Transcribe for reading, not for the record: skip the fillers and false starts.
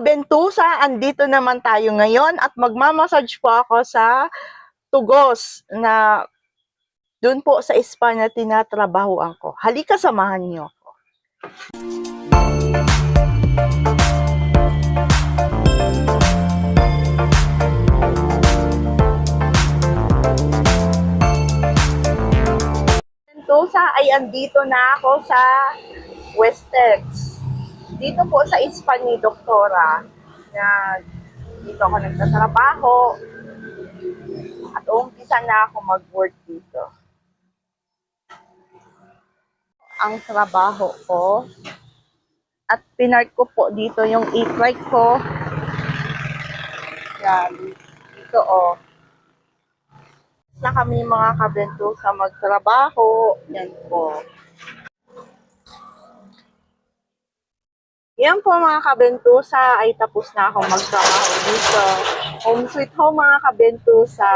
kabentusa, andito naman tayo ngayon at magmamassage po ako sa Tugos na dun po sa spa na tinatrabahuan ko. Halika, samahan niyo ako. Kabentusa ay andito na ako sa Westex. Dito po sa spa ni Doktora na dito ako nagtatrabaho at umpisa na ako mag-work dito. Ang trabaho ko at pinark ko po dito yung e-trike ko. Yan, dito na kami mga kabentusa magtrabaho. Yan po. Yan po mga kabentusa, ay tapos na akong magtrabaho dito. Home sweet home mga kabentusa.